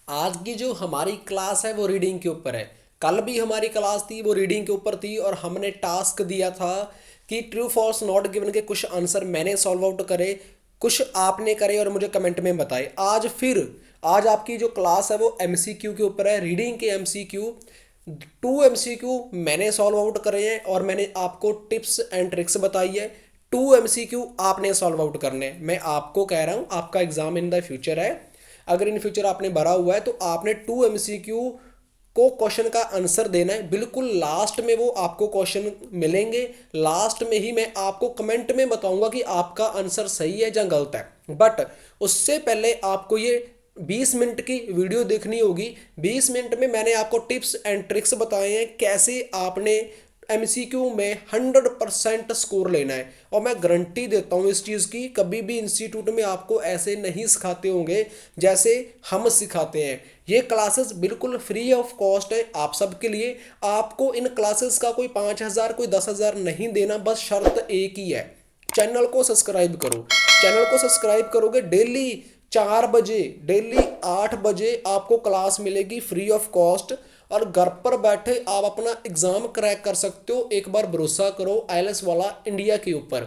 आज की जो हमारी क्लास है वो रीडिंग के ऊपर है। कल भी हमारी क्लास थी वो रीडिंग के ऊपर थी और हमने टास्क दिया था कि ट्रू फॉल्स नॉट गिवन के कुछ आंसर मैंने सॉल्व आउट करे, कुछ आपने करे और मुझे कमेंट में बताए। आज आपकी जो क्लास है वो एमसीक्यू के ऊपर है। रीडिंग के एमसीक्यू 2 एमसीक्यू मैंने सॉल्व आउट करे हैं और मैंने आपको टिप्स एंड ट्रिक्स बताई है। 2 एमसीक्यू आपने सॉल्व आउट करने हैं। मैं आपको कह रहा हूँ आपका एग्जाम इन द फ्यूचर है। अगर इन फ्यूचर आपने भरा हुआ है तो आपने 2 एमसीक्यू को क्वेश्चन का आंसर देना है। बिल्कुल लास्ट में वो आपको क्वेश्चन मिलेंगे। लास्ट में ही मैं आपको कमेंट में बताऊंगा कि आपका आंसर सही है या गलत है। बट उससे पहले आपको ये 20 मिनट की वीडियो देखनी होगी। 20 मिनट में मैंने आपको टिप्स एंड ट्रिक्स बताए हैं कैसे आपने एमसीक्यू में 100% स्कोर लेना है। और मैं गारंटी देता हूँ इस चीज़ की, कभी भी इंस्टीट्यूट में आपको ऐसे नहीं सिखाते होंगे जैसे हम सिखाते हैं। ये क्लासेस बिल्कुल फ्री ऑफ कॉस्ट है आप सबके लिए। आपको इन क्लासेस का कोई 5,000 कोई 10,000 नहीं देना, बस शर्त एक ही है, चैनल को सब्सक्राइब करो। चैनल को सब्सक्राइब करोगे डेली 4 बजे, डेली 8 बजे आपको क्लास मिलेगी फ्री ऑफ कॉस्ट और घर पर बैठे आप अपना एग्जाम क्रैक कर सकते हो। एक बार भरोसा करो आईएलएस वाला इंडिया के ऊपर,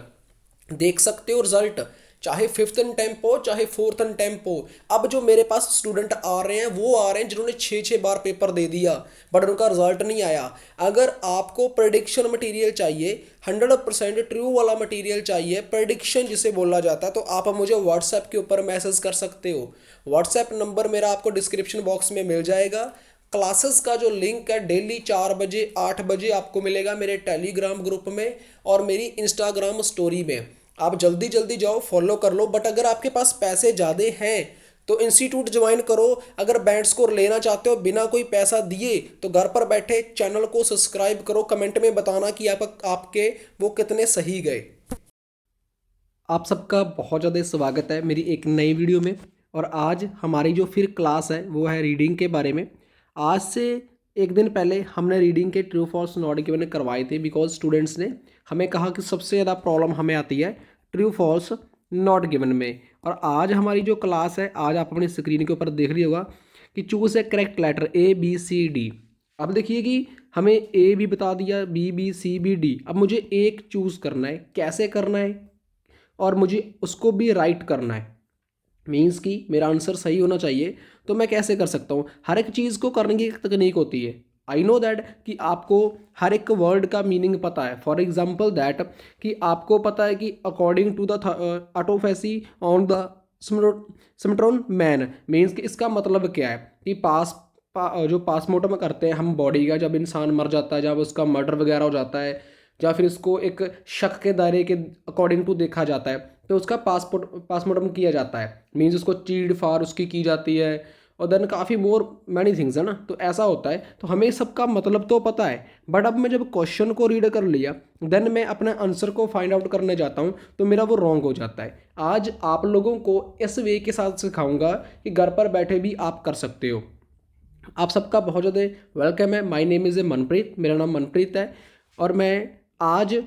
देख सकते हो रिजल्ट, चाहे 5th अटेम्प्ट हो चाहे 4th अटेम्प्ट हो। अब जो मेरे पास स्टूडेंट आ रहे हैं वो आ रहे हैं जिन्होंने 6-6 बार पेपर दे दिया बट उनका रिजल्ट नहीं आया। अगर आपको प्रेडिक्शन मटेरियल चाहिए, 100% ट्रू वाला मटेरियल चाहिए, प्रेडिक्शन जिसे बोला जाता है, तो आप मुझे व्हाट्सएप के ऊपर मैसेज कर सकते हो। व्हाट्सएप नंबर मेरा आपको डिस्क्रिप्शन बॉक्स में मिल जाएगा। क्लासेस का जो लिंक है डेली 4 बजे 8 बजे आपको मिलेगा मेरे टेलीग्राम ग्रुप में और मेरी इंस्टाग्राम स्टोरी में। आप जल्दी जल्दी जाओ, फॉलो कर लो। बट अगर आपके पास पैसे ज़्यादा हैं तो इंस्टीट्यूट ज्वाइन करो। अगर बैंड स्कोर लेना चाहते हो बिना कोई पैसा दिए तो घर पर बैठे चैनल को सब्सक्राइब करो। कमेंट में बताना कि आपके वो कितने सही गए। आप सबका बहुत ज़्यादा स्वागत है मेरी एक नई वीडियो में। और आज हमारी जो फिर क्लास है वो है रीडिंग के बारे में। आज से एक दिन पहले हमने रीडिंग के ट्रू फॉल्स नॉट गिवन करवाए थे, बिकॉज स्टूडेंट्स ने हमें कहा कि सबसे ज़्यादा प्रॉब्लम हमें आती है ट्रू फॉल्स नॉट गिवन में। और आज हमारी जो क्लास है, आज आप अपनी स्क्रीन के ऊपर देख लिया होगा कि choose a correct letter ABCD। अब देखिए कि हमें A भी बता दिया, B B C B D। अब मुझे एक चूज़ करना है, कैसे करना है और मुझे उसको भी राइट करना है। मीन्स कि मेरा आंसर सही होना चाहिए। तो मैं कैसे कर सकता हूँ? हर एक चीज़ को करने की एक तकनीक होती है। आई नो दैट कि आपको हर एक वर्ड का मीनिंग पता है। फॉर एग्जाम्पल दैट कि आपको पता है कि according to the autopsy on the Somerton man, means कि इसका मतलब क्या है कि जो पासमोर्टम करते हैं हम बॉडी का, जब इंसान मर जाता है, जब उसका मर्डर वगैरह हो जाता है या फिर इसको एक शक के दायरे के अकॉर्डिंग टू देखा जाता है, तो उसका पासमोर्टम किया जाता है। मीन्स उसको चीड़ फाड़ उसकी की जाती है और देन काफ़ी मोर मैनी थिंग्स है ना। तो ऐसा होता है, तो हमें सबका मतलब तो पता है। बट अब मैं जब क्वेश्चन को रीड कर लिया देन मैं अपने आंसर को फाइंड आउट करने जाता हूँ तो मेरा वो रॉन्ग हो जाता है। आज आप लोगों को इस वे के साथ सिखाऊंगा कि घर पर बैठे भी आप कर सकते हो। आप सबका बहुत ज़्यादा वेलकम है। My name is a Manpreet, मेरा नाम मनप्रीत है। और मैं आज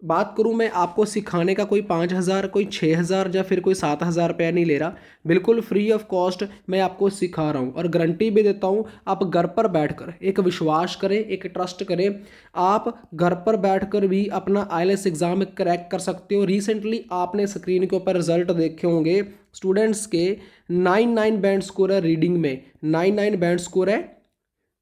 बात करूं, मैं आपको सिखाने का कोई 5,000 कोई 6,000 या फिर कोई 7,000 रुपया नहीं ले रहा। बिल्कुल फ्री ऑफ कॉस्ट मैं आपको सिखा रहा हूं और गारंटी भी देता हूं आप घर पर बैठकर एक विश्वास करें, एक ट्रस्ट करें, आप घर पर बैठकर भी अपना आईएलएस एग्ज़ाम क्रैक कर सकते हो। रिसेंटली आपने स्क्रीन के ऊपर रिजल्ट देखे होंगे स्टूडेंट्स के। 99 बैंड स्कोर है रीडिंग में, 99 बैंड स्कोर है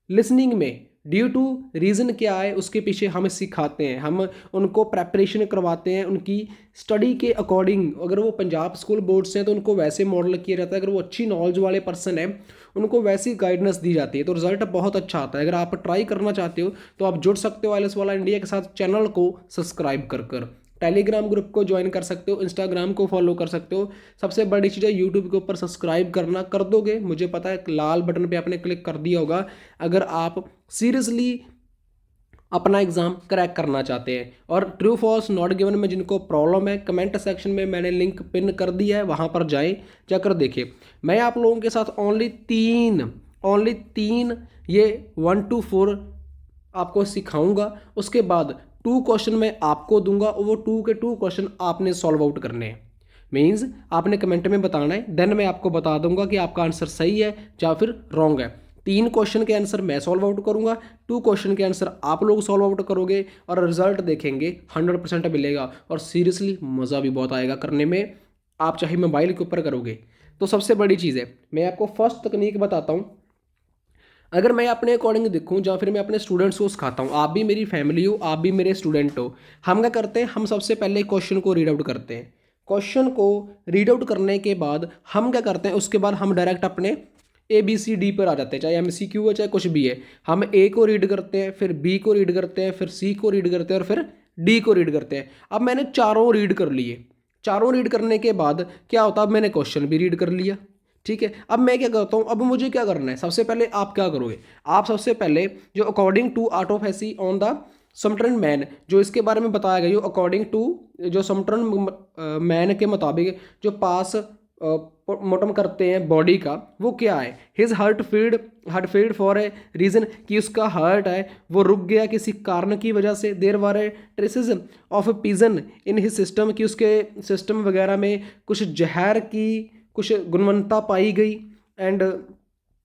लिसनिंग में। ड्यू टू रीज़न क्या है उसके पीछे हम सिखाते हैं, हम उनको प्रेपरेशन करवाते हैं उनकी स्टडी के अकॉर्डिंग। अगर वो पंजाब स्कूल बोर्ड से हैं तो उनको वैसे मॉडल किया जाता है, अगर वो अच्छी नॉलेज वाले पर्सन है उनको वैसी गाइडेंस दी जाती है, तो रिजल्ट बहुत अच्छा आता है। अगर आप ट्राई करना चाहते हो तो आप जुड़ सकते हो आईएलएस वाला इंडिया के साथ। चैनल को सब्सक्राइब कर टेलीग्राम ग्रुप को ज्वाइन कर सकते हो, इंस्टाग्राम को फॉलो कर सकते हो। सबसे बड़ी चीज़ है यूट्यूब के ऊपर सब्सक्राइब करना, कर दोगे मुझे पता है, लाल बटन पे आपने क्लिक कर दिया होगा। अगर आप सीरियसली अपना एग्ज़ाम क्रैक करना चाहते हैं और ट्रू फॉल्स नॉट गिवन में जिनको प्रॉब्लम है, कमेंट सेक्शन में मैंने लिंक पिन कर दिया है, वहाँ पर जाएं, जाकर देखिए। मैं आप लोगों के साथ ओनली तीन ये 1 to 4 आपको सिखाऊंगा। उसके बाद 2 क्वेश्चन मैं आपको दूंगा और वो 2 के 2 क्वेश्चन आपने सॉल्व आउट करने हैं। मीन्स आपने कमेंट में बताना है, देन मैं आपको बता दूंगा कि आपका आंसर सही है या फिर रॉन्ग है। 3 क्वेश्चन के आंसर मैं सॉल्व आउट करूंगा, 2 क्वेश्चन के आंसर आप लोग सॉल्व आउट करोगे और रिजल्ट देखेंगे 100% मिलेगा और सीरियसली मज़ा भी बहुत आएगा करने में, आप चाहे मोबाइल के ऊपर करोगे। तो सबसे बड़ी चीज़ है, मैं आपको फर्स्ट तकनीक बताता हूँ। अगर मैं अपने अकॉर्डिंग देखूँ या फिर मैं अपने स्टूडेंट्स को सिखाता हूँ, आप भी मेरी फैमिली हो, आप भी मेरे स्टूडेंट हो, हम क्या करते हैं, हम सबसे पहले क्वेश्चन को रीड आउट करते हैं। क्वेश्चन को रीड आउट करने के बाद हम क्या करते हैं, उसके बाद हम डायरेक्ट अपने ABCD पर आ जाते हैं, चाहे MCQ हो चाहे कुछ भी है। हम A को रीड करते हैं, फिर B को रीड करते हैं, फिर C को रीड करते हैं और फिर D को रीड करते हैं। अब मैंने चारों रीड कर लिए, चारों रीड करने के बाद क्या होता है, अब मैंने क्वेश्चन भी रीड कर लिया, ठीक है। अब मैं क्या करता हूँ, अब मुझे क्या करना है, सबसे पहले आप क्या करोगे, आप सबसे पहले जो according to autopsy on the Somerton man, जो इसके बारे में बताया गया, अकॉर्डिंग टू जो समटर्न मैन के मुताबिक जो पास मोटम करते हैं बॉडी का, वो क्या है, his heart field for a reason, कि उसका हार्ट है वो रुक गया किसी कारण की वजह से। There were a traces of poison in his system, कि उसके सिस्टम वगैरह में कुछ जहर की कुछ गुणवत्ता पाई गई। And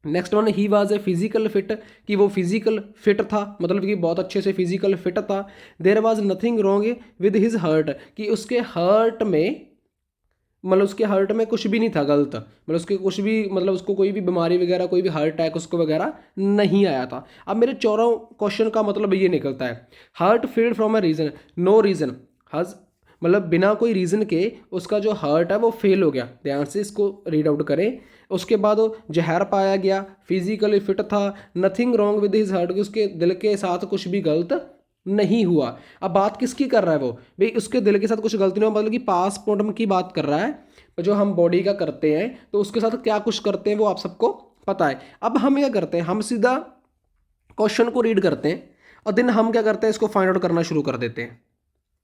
next one, he was a physical fit, कि वो फिजिकल फिट था, मतलब कि बहुत अच्छे से फिजिकल फिट था। There was nothing wrong with his heart, कि उसके हार्ट में, मतलब उसके हार्ट में कुछ भी नहीं था गलत, मतलब उसके कुछ भी, मतलब उसको कोई भी बीमारी वगैरह, कोई भी हार्ट अटैक उसको वगैरह नहीं आया था। अब मेरे चारों क्वेश्चन का मतलब ये निकलता है, heart failed from a reason, no reason हज, मतलब बिना कोई रीज़न के उसका जो हार्ट है वो फेल हो गया। ध्यान से इसको रीड आउट करें। उसके बाद वो जहर पाया गया, फिजिकली फिट था, nothing wrong with his heart, कि उसके दिल के साथ कुछ भी गलत नहीं हुआ। अब बात किसकी कर रहा है वो, भाई उसके दिल के साथ कुछ गलती नहीं हुआ, मतलब कि पासपोर्टम की बात कर रहा है। जो हम बॉडी का करते हैं तो उसके साथ क्या कुछ करते हैं वो आप सबको पता है। अब हम क्या करते हैं, हम सीधा क्वेश्चन को रीड करते हैं और देन हम क्या करते हैं, इसको फाइंड आउट करना शुरू कर देते हैं,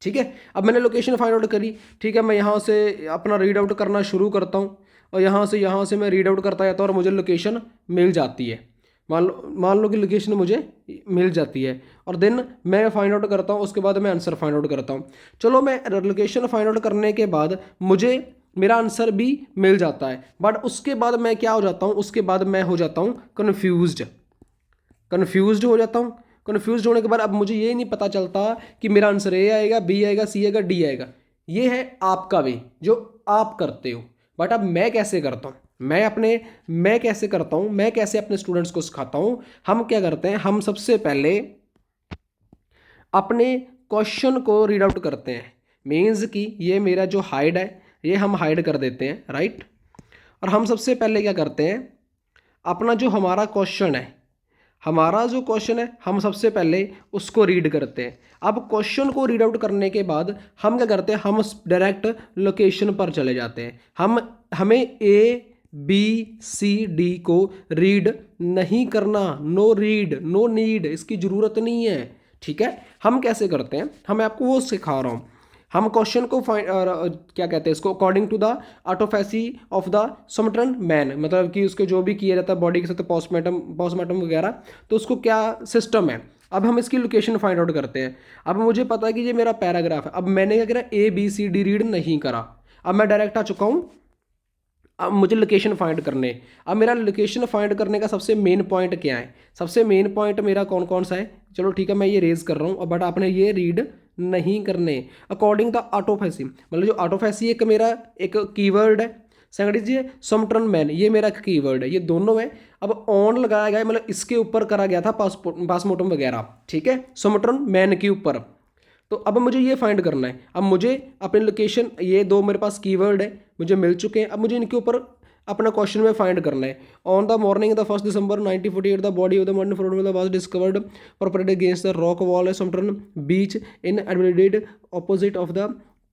ठीक है। अब मैंने लोकेशन फाइंड आउट करी, ठीक है, मैं यहाँ से अपना रीड आउट करना शुरू करता हूँ और यहाँ से मैं रीड आउट करता जाता हूँ और मुझे लोकेशन मिल जाती है। मान लो कि लोकेशन मुझे मिल जाती है और देन मैं फाइंड आउट करता हूँ, उसके बाद मैं आंसर फाइंड आउट करता हूँ। चलो, मैं लोकेशन फाइंड आउट करने के बाद मुझे मेरा आंसर भी मिल जाता है, बट उसके बाद मैं क्या हो जाता हूँ, उसके बाद मैं हो जाता हूँ कन्फ्यूज्ड हो जाता हूँ। कन्फ्यूज्ड होने के बाद अब मुझे ये नहीं पता चलता कि मेरा आंसर A आएगा, B आएगा, C आएगा, D आएगा। ये है आपका वे जो आप करते हो, बट अब मैं कैसे करता हूँ, मैं कैसे करता हूँ, मैं कैसे अपने स्टूडेंट्स को सिखाता हूँ। हम क्या करते हैं, हम सबसे पहले अपने क्वेश्चन को रीड आउट करते हैं। मीन्स कि ये मेरा जो हाइड है ये हम हाइड कर देते हैं, राइट। और हम सबसे पहले क्या करते हैं, अपना जो हमारा जो क्वेश्चन है हम सबसे पहले उसको रीड करते हैं। अब क्वेश्चन को रीड आउट करने के बाद हम क्या करते हैं, हम डायरेक्ट लोकेशन पर चले जाते हैं। हमें ABCD को रीड नहीं करना, नो रीड नो नीड, इसकी ज़रूरत नहीं है, ठीक है। हम कैसे करते हैं, मैं आपको वो सिखा रहा हूँ। हम क्वेश्चन को क्या कहते हैं इसको, according to the autopsy of the Somerton man, मतलब कि उसके जो भी किया जाता है बॉडी के साथ पोस्टमार्टम वगैरह, तो उसको क्या सिस्टम है। अब हम इसकी लोकेशन फाइंड आउट करते हैं। अब मुझे पता है कि ये मेरा पैराग्राफ है। अब मैंने क्या करा, ABCD रीड नहीं करा, अब मैं डायरेक्ट आ चुका हूँ, अब मुझे लोकेशन फाइंड करने। अब मेरा लोकेशन फाइंड करने का सबसे मेन पॉइंट क्या है, सबसे मेन पॉइंट मेरा कौन कौन सा है, चलो ठीक है मैं ये रेज कर रहा हूँ, बट आपने ये रीड नहीं करने। अकॉर्डिंग द ऑटोफैसी, मतलब जो ऑटोफैसी एक मेरा एक कीवर्ड है, सेकंड जी समटर्न मैन, ये मेरा कीवर्ड है, ये दोनों है। अब ऑन लगाया गया है, मतलब इसके ऊपर करा गया था पासपोर्टम वगैरह, ठीक है, समटर्न मैन के ऊपर। तो अब मुझे ये फाइंड करना है। अब मुझे अपनी लोकेशन, ये दो मेरे पास कीवर्ड है मुझे मिल चुके हैं, अब मुझे इनके ऊपर अपना क्वेश्चन में फाइंड करना है। On the morning the 1 December 1948 the body of the modern Florida was discovered perpetrated against the rock wall Somerton beach in admitted opposite of the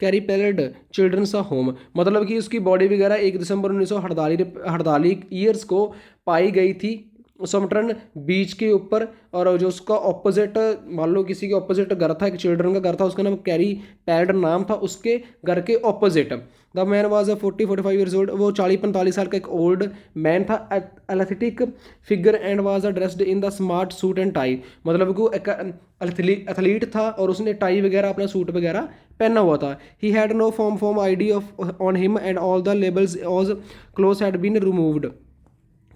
crippled children's home, मतलब कि उसकी body वगैरह 1 दिसंबर 1948 years को पाई गई थी समटर्न बीच के ऊपर। और जो उसका ऑपोजिट, मान लो किसी के ऑपोजिट घर था, एक चिल्ड्रन का घर था, उसका नाम कैरी पैड नाम था, उसके घर के opposite the man was 40-45 years old, वो 40-45 साल का एक ओल्ड मैन था, athletic figure and was dressed in the smart suit and tie, मतलब कि वो एक एथलीट था और उसने टाई वगैरह अपना सूट वगैरह पहना हुआ था। He had no form ID of on him and all the labels on clothes had been removed,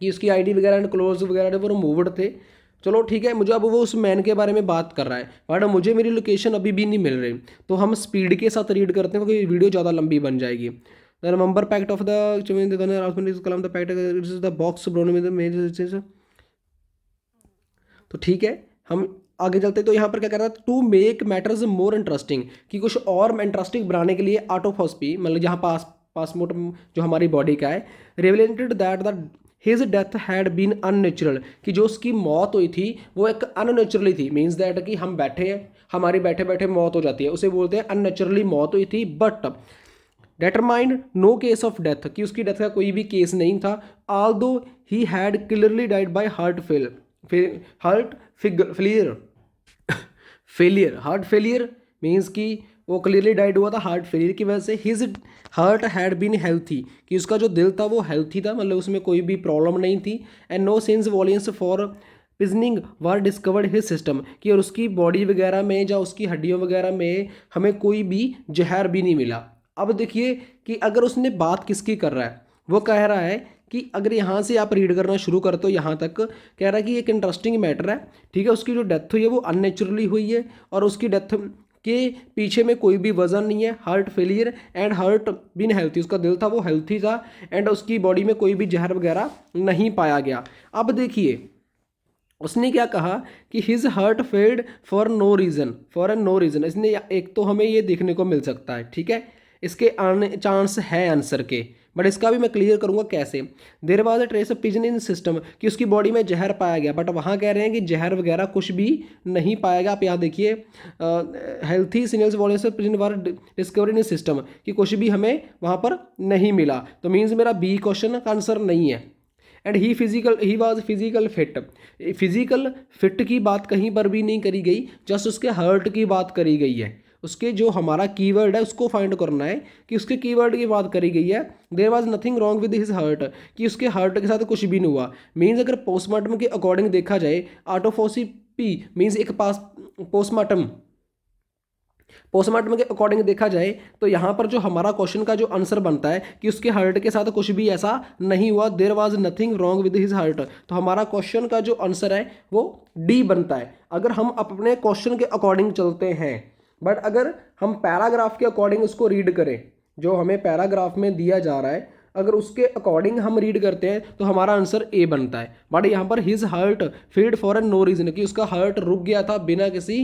कि उसकी ID वगैरह एंड क्लोज वगैरह वो रिमूव्ड थे। चलो ठीक है, मुझे अब वो उस मैन के बारे में बात कर रहा है, बट मुझे मेरी लोकेशन अभी भी नहीं मिल रही। तो हम स्पीड के साथ रीड करते हैं क्योंकि वीडियो ज़्यादा लंबी बन जाएगी। The November pact of the column the pact is the box brown में द। तो ठीक है, हम आगे चलते। तो यहाँ पर क्या कर रहा है, to make matters more interesting, कि कुछ और इंटरेस्टिंग बनाने के लिए ऑटोफॉस्पी, मतलब यहाँ पासमोर्टम जो हमारी बॉडी का है, related that the his death had been unnatural, कि जो उसकी मौत हुई थी वो एक अननेचुरली थी। मीन्स दैट कि हम बैठे हैं, हमारी बैठे बैठे मौत हो जाती है, उसे बोलते हैं अननेचुरली मौत हुई थी। But determined no case of death, कि उसकी डेथ का कोई भी केस नहीं था। Although he had clearly died by heart failure means कि वो क्लियरली डाइड हुआ था हार्ट फेलियर की वजह से। His heart had been healthy, कि उसका जो दिल था वो हेल्थी था, मतलब उसमें कोई भी प्रॉब्लम नहीं थी। And no signs violence for poisoning were discovered his system, कि और उसकी बॉडी वगैरह में या उसकी हड्डियों वगैरह में हमें कोई भी जहर भी नहीं मिला। अब देखिए कि अगर उसने बात किसकी कर रहा है, वो कह रहा है कि अगर यहाँ से आप रीड करना शुरू कर तो यहाँ तक कह रहा है कि एक इंटरेस्टिंग मैटर है, ठीक है। उसकी जो डेथ हुई है वो अननेचुरली हुई है और उसकी डेथ के पीछे में कोई भी वजन नहीं है। Heart failure and heart been healthy, उसका दिल था वो हेल्थी था एंड उसकी बॉडी में कोई भी जहर वगैरह नहीं पाया गया। अब देखिए उसने क्या कहा कि his heart failed for no reason. इसने एक तो हमें ये देखने को मिल सकता है, ठीक है, इसके आने चांस है आंसर के, बट इसका भी मैं क्लियर करूंगा कैसे। There was a trace of poison in system, कि उसकी बॉडी में जहर पाया गया, बट वहाँ कह रहे हैं कि जहर वगैरह कुछ भी नहीं पाया गया। आप यहाँ देखिए healthy signals volumes of pigeon were discover in system, कि कुछ भी हमें वहाँ पर नहीं मिला। तो मीन्स मेरा बी क्वेश्चन का आंसर नहीं है। And he was physical fit, physical fit की बात कहीं पर भी नहीं करी गई, जस्ट उसके हर्ट की बात करी गई है। उसके जो हमारा कीवर्ड है उसको फाइंड करना है कि उसके कीवर्ड की बात करी गई है। There was nothing wrong with his heart, कि उसके हर्ट के साथ कुछ भी नहीं हुआ। मीन्स अगर पोस्टमार्टम के अकॉर्डिंग देखा जाए, ऑटोफोसी पी मीन्स एक पास पोस्टमार्टम के अकॉर्डिंग देखा जाए तो यहाँ पर जो हमारा क्वेश्चन का जो आंसर बनता है कि उसके हार्ट के साथ कुछ भी ऐसा नहीं हुआ, there was nothing wrong with his heart. तो हमारा क्वेश्चन का जो आंसर है वो डी बनता है, अगर हम अपने क्वेश्चन के अकॉर्डिंग चलते हैं। बट अगर हम पैराग्राफ के अकॉर्डिंग उसको रीड करें, जो हमें पैराग्राफ में दिया जा रहा है, अगर उसके अकॉर्डिंग हम रीड करते हैं तो हमारा आंसर ए बनता है। बट यहाँ पर his heart failed for no reason, कि उसका हार्ट रुक गया था बिना किसी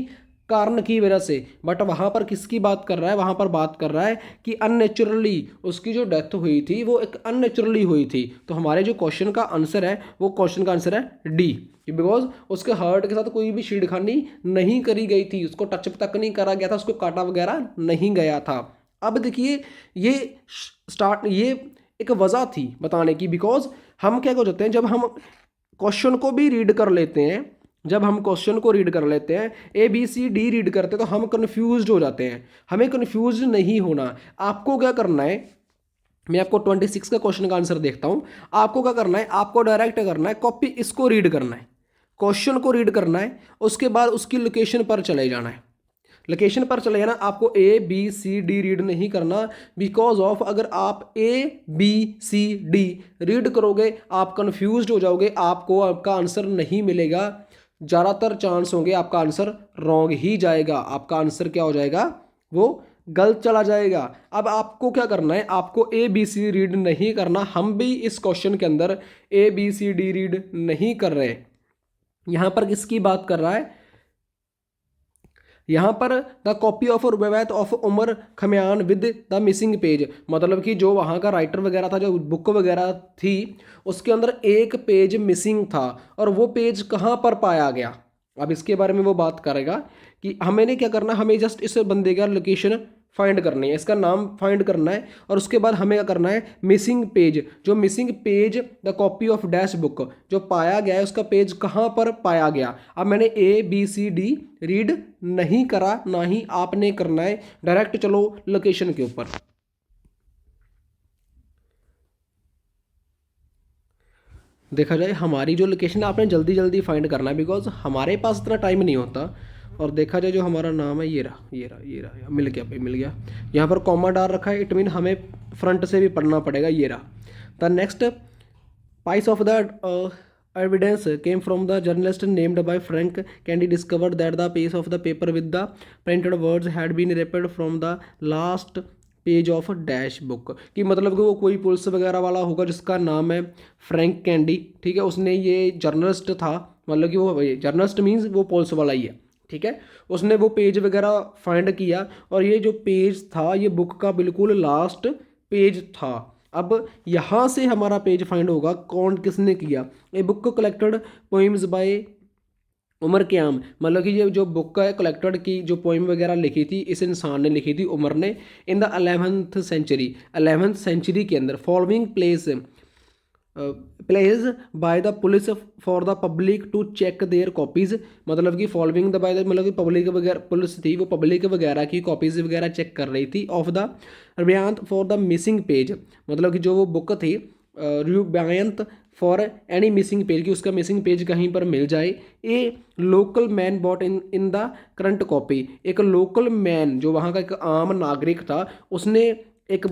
कारण की वजह से। बट वहाँ पर किसकी बात कर रहा है, वहाँ पर बात कर रहा है कि अननेचुरली उसकी जो डेथ हुई थी वो एक अननेचुरली हुई थी। तो हमारे जो क्वेश्चन का आंसर है वो क्वेश्चन का आंसर है डी, बिकॉज उसके हार्ट के साथ कोई भी छेड़खानी नहीं करी गई थी, उसको टच तक नहीं करा गया था, उसको काटा वगैरह नहीं गया था। अब देखिए ये एक वजह थी बताने की, बिकॉज हम क्या कर जाते हैं, जब हम क्वेश्चन को भी रीड कर लेते हैं, जब हम क्वेश्चन को रीड कर लेते हैं, A B C D read करते हैं, तो हम कन्फ्यूज हो जाते हैं। हमें कन्फ्यूज नहीं होना। आपको क्या करना है, मैं आपको 26 का क्वेश्चन का आंसर देखता हूं। आपको क्या करना है, आपको डायरेक्ट करना है कॉपी, इसको रीड करना है, क्वेश्चन को रीड करना है, उसके बाद उसकी लोकेशन पर चले जाना है। लोकेशन पर चले जाना, आपको A B C D read नहीं करना, बिकॉज ऑफ अगर आप A B C D read करोगे आप कंफ्यूज हो जाओगे, आपको आपका आंसर नहीं मिलेगा। ज़्यादातर चांस होंगे आपका आंसर रॉन्ग ही जाएगा, आपका आंसर क्या हो जाएगा, वो गलत चला जाएगा। अब आपको क्या करना है, आपको ए बी सी रीड नहीं करना। हम भी इस क्वेश्चन के अंदर A B C D read नहीं कर रहे। यहाँ पर किसकी बात कर रहा है, यहाँ पर the copy of Rubaiyat of Omar Khayyam with the missing page, मतलब कि जो वहाँ का राइटर वगैरह था, जो बुक वगैरह थी, उसके अंदर एक पेज मिसिंग था और वो पेज कहाँ पर पाया गया। अब इसके बारे में वो बात करेगा कि हमें क्या करना, हमें जस्ट इस बंदे का लोकेशन फाइंड करनी है, इसका नाम फाइंड करना है, और उसके बाद हमें क्या करना है, मिसिंग पेज, जो missing page the copy of dash book जो पाया गया है उसका पेज कहाँ पर पाया गया। अब मैंने A B C D read नहीं करा, ना ही आपने करना है, डायरेक्ट चलो लोकेशन के ऊपर। देखा जाए हमारी जो लोकेशन है आपने जल्दी जल्दी फाइंड करना है, बिकॉज हमारे पास इतना टाइम नहीं होता। और देखा जाए जो हमारा नाम है, ये रहा मिल गया भाई, मिल गया। यहाँ पर कॉमा डाल रखा है, इट मीन हमें फ्रंट से भी पढ़ना पड़ेगा, ये रहा। The next piece of the evidence came from the journalist named by Frank Candy discovered that the piece of the paper with the printed words had been ripped from the last page of dash book. कि मतलब कि वो कोई police वगैरह वाला होगा जिसका नाम है फ्रैंक कैंडी, ठीक है। उसने ये जर्नलिस्ट था, मतलब कि वो जर्नलिस्ट मीन्स वो पुलिस वाला ही है, ठीक है। उसने वो पेज वगैरह फाइंड किया और ये जो पेज था ये बुक का बिल्कुल लास्ट पेज था। अब यहाँ से हमारा पेज फाइंड होगा कौन किसने किया। A book collected poems by Omar Khayyam, मतलब कि ये जो बुक है कलेक्टेड की जो पोइम वगैरह लिखी थी इस इंसान ने लिखी थी, उमर ने। इन द 11th सेंचुरी के अंदर following place by the police for the public to check their copies, मतलब कि फॉलोइंग द बाय द मतलब कि पब्लिक वगैरह पुलिस थी वो पब्लिक वगैरह की कॉपीज़ वगैरह चेक कर रही थी। Of the Rubaiyat for the missing page, मतलब कि जो वो बुक थी Rubaiyat for any missing page, की उसका मिसिंग पेज कहीं पर मिल जाए। A local man bought in the current copy, एक लोकल मैन जो वहाँ का एक आम नागरिक था उसने एक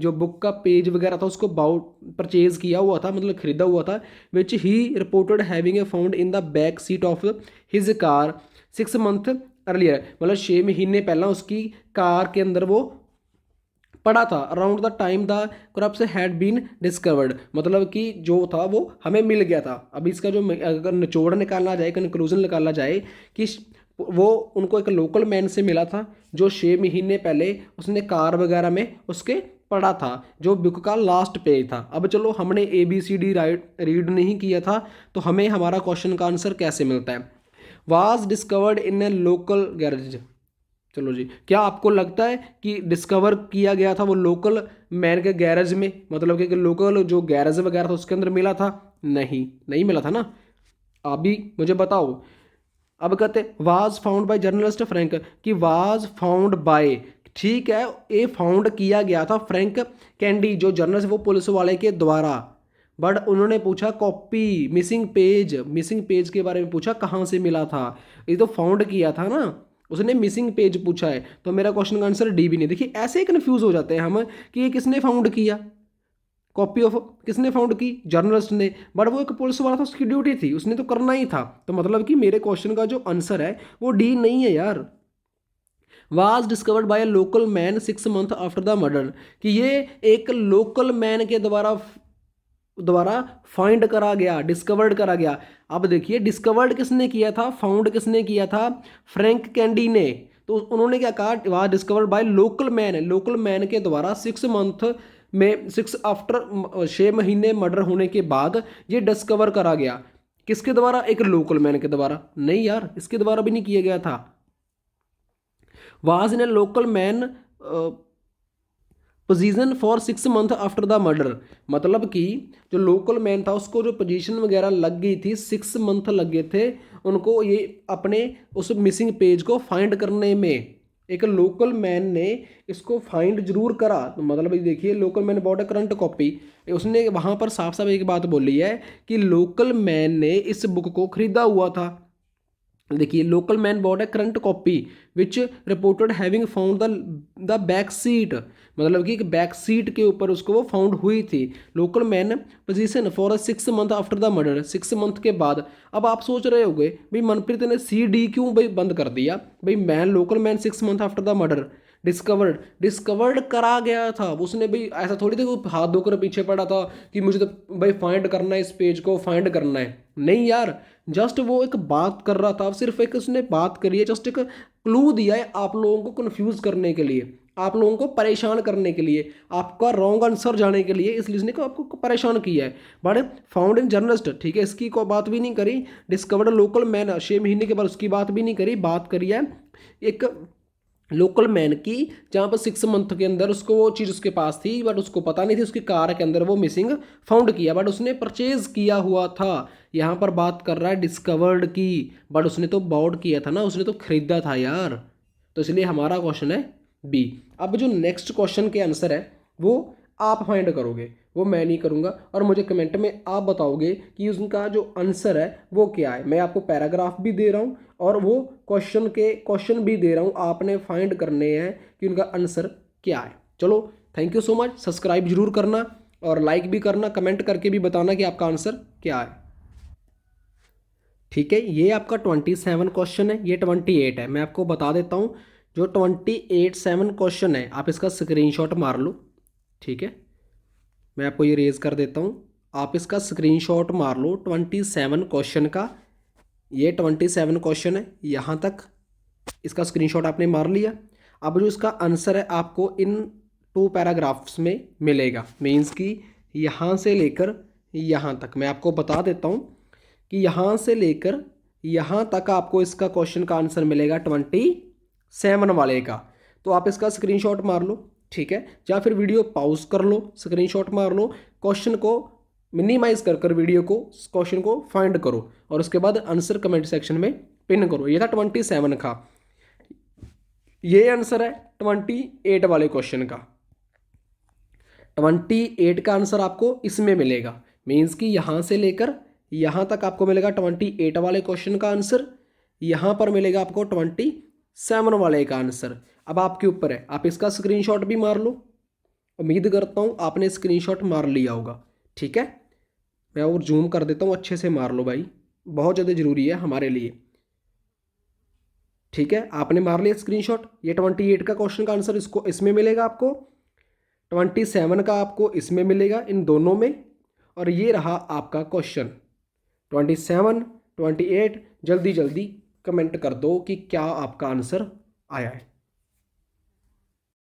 जो बुक का पेज वगैरह था उसको परचेज किया हुआ था, मतलब खरीदा हुआ था। Which he reported having a found in the back seat of his car 6 months earlier, मतलब 6 महीने पहला उसकी कार के अंदर वो पड़ा था। Around the time the corpse had been discovered, मतलब कि जो था वो हमें मिल गया था। अब इसका जो अगर निचोड़ निकालना जाए, कंक्लूजन निकालना जाए कि वो उनको एक लोकल मैन से मिला था जो 6 महीने पहले उसने कार वगैरह में उसके पढ़ा था, जो बुक का लास्ट पेज था। अब चलो हमने ABCD रीड नहीं किया था तो हमें हमारा क्वेश्चन का आंसर कैसे मिलता है। Was discovered in A local garage, चलो जी, क्या आपको लगता है कि डिस्कवर किया गया था वो लोकल मैन के गैरेज में, मतलब कि लोकल जो गैरेज वगैरह था उसके अंदर मिला था? नहीं मिला था ना। आप भी मुझे बताओ। अब कहते was found by journalist Frank, कि वाज फाउंड बाय, ठीक है, ये फाउंड किया गया था फ्रैंक कैंडी जो जर्नलिस्ट वो पुलिस वाले के द्वारा। बट उन्होंने पूछा कॉपी मिसिंग पेज के बारे में पूछा, कहाँ से मिला था, ये तो फाउंड किया था ना, उसने मिसिंग पेज पूछा है। तो मेरा क्वेश्चन का आंसर डी भी नहीं। देखिए ऐसे कन्फ्यूज हो जाते हैं हम कि ये किसने फाउंड किया, कॉपी ऑफ किसने फाउंड की, जर्नलिस्ट ने, बट वो एक पुलिस वाला था, उसकी ड्यूटी थी, उसने तो करना ही था। तो मतलब कि मेरे क्वेश्चन का जो आंसर है वो डी नहीं है यार। Was discovered by a local man 6 months after the murder, कि ये एक लोकल मैन के द्वारा फाइंड करा गया, डिस्कवर्ड करा गया। अब देखिए डिस्कवर्ड किसने किया था, फाउंड किसने किया था, फ्रैंक कैंडी ने। तो उन्होंने क्या कहा, was discovered by local man के द्वारा 6 month में 6 महीने मर्डर होने के बाद ये डिस्कवर करा गया। किसके द्वारा, एक लोकल मैन के द्वारा? नहीं यार, इसके द्वारा भी नहीं किया गया था। Was in A local man position for 6 months after the murder, मतलब कि जो लोकल मैन था उसको जो पोजीशन वगैरह लग गई थी, 6 month लग गए थे उनको ये अपने उस मिसिंग पेज को फाइंड करने में। एक लोकल मैन ने इसको फाइंड जरूर करा, तो मतलब ये देखिए local man bought a current copy, उसने वहाँ पर साफ साफ एक बात बोली है कि लोकल मैन ने इस बुक को खरीदा हुआ था। देखिए local man bought a current copy which reported having found the back seat, मतलब कि एक बैक सीट के ऊपर उसको वो फाउंड हुई थी। Local man position for 6 months after the murder, 6 month के बाद। अब आप सोच रहे होंगे भाई मनप्रीत ने CD क्यों भाई बंद कर दिया, भाई man local man 6 months after the murder discovered करा गया था, उसने भाई ऐसा थोड़ी था कि हाथ धोकर पीछे पड़ा था कि मुझे तो भाई फाइंड करना है, इस पेज को फाइंड करना है। नहीं यार, जस्ट वो एक बात कर रहा था, सिर्फ एक उसने बात करी है, जस्ट एक क्लू दिया है आप लोगों को कंफ्यूज करने के लिए, आप लोगों को परेशान करने के लिए, आपका रॉन्ग आंसर जाने के लिए, इसलिए उसने आपको परेशान किया है। बट फाउंड इन जर्नलिस्ट, ठीक है, इसकी कोई बात भी नहीं करी। डिस्कवर्ड लोकल मैन 6 महीने के बाद उसकी बात भी नहीं करी, बात करी है एक लोकल मैन की जहाँ पर 6 month के अंदर उसको वो चीज़ उसके पास थी बट उसको पता नहीं थी, उसकी कार के अंदर वो मिसिंग फाउंड किया बट उसने परचेज किया हुआ था। यहाँ पर बात कर रहा है डिस्कवर्ड की, बट उसने तो बाउट किया था ना, उसने तो खरीदा था यार। तो इसलिए हमारा क्वेश्चन है बी। अब जो नेक्स्ट क्वेश्चन के आंसर है वो आप फाइंड करोगे। वो मैं नहीं करूँगा, और मुझे कमेंट में आप बताओगे कि उनका जो आंसर है वो क्या है। मैं आपको पैराग्राफ भी दे रहा हूँ और वो क्वेश्चन भी दे रहा हूँ, आपने फाइंड करने हैं कि उनका आंसर क्या है। चलो, thank you so much. Subscribe जरूर करना और लाइक भी करना, कमेंट करके भी बताना कि आपका आंसर क्या है। ठीक है, ये आपका 27 क्वेश्चन है, ये 28 है। मैं आपको बता देता हूँ, जो 7 क्वेश्चन है आप इसका स्क्रीनशॉट मार लो। ठीक है, मैं आपको ये रेज कर देता हूँ, आप इसका स्क्रीनशॉट मार लो 27 क्वेश्चन का। ये 27 क्वेश्चन है, यहाँ तक इसका स्क्रीनशॉट आपने मार लिया। अब जो इसका आंसर है आपको इन 2 पैराग्राफ्स में मिलेगा, मीन्स कि यहाँ से लेकर यहाँ तक। मैं आपको बता देता हूँ कि यहाँ से लेकर यहाँ तक आपको इसका क्वेश्चन का आंसर मिलेगा 27 वाले का। तो आप इसका स्क्रीनशॉट मार लो, ठीक है, या फिर वीडियो पॉज कर लो, स्क्रीनशॉट मार लो, क्वेश्चन को मिनिमाइज कर वीडियो को, क्वेश्चन को फाइंड करो और उसके बाद आंसर कमेंट सेक्शन में पिन करो। ये था 27 का, ये आंसर है 28 वाले क्वेश्चन का। 28 का आंसर आपको इसमें मिलेगा, मीन्स कि यहाँ से लेकर यहाँ तक आपको मिलेगा 28 वाले क्वेश्चन का आंसर, यहाँ पर मिलेगा आपको 27 वाले का आंसर। अब आपके ऊपर है, आप इसका स्क्रीनशॉट भी मार लो। उम्मीद करता हूँ आपने स्क्रीनशॉट मार लिया होगा। ठीक है, मैं और जूम कर देता हूँ, अच्छे से मार लो भाई, बहुत ज़्यादा ज़रूरी है हमारे लिए। ठीक है, आपने मार लिया स्क्रीनशॉट। ये 28 का क्वेश्चन का आंसर इसको इसमें मिलेगा आपको, 27 का आपको इसमें मिलेगा, इन दोनों में। और ये रहा आपका क्वेश्चन 27, 28। जल्दी जल्दी कमेंट कर दो कि क्या आपका आंसर आया है।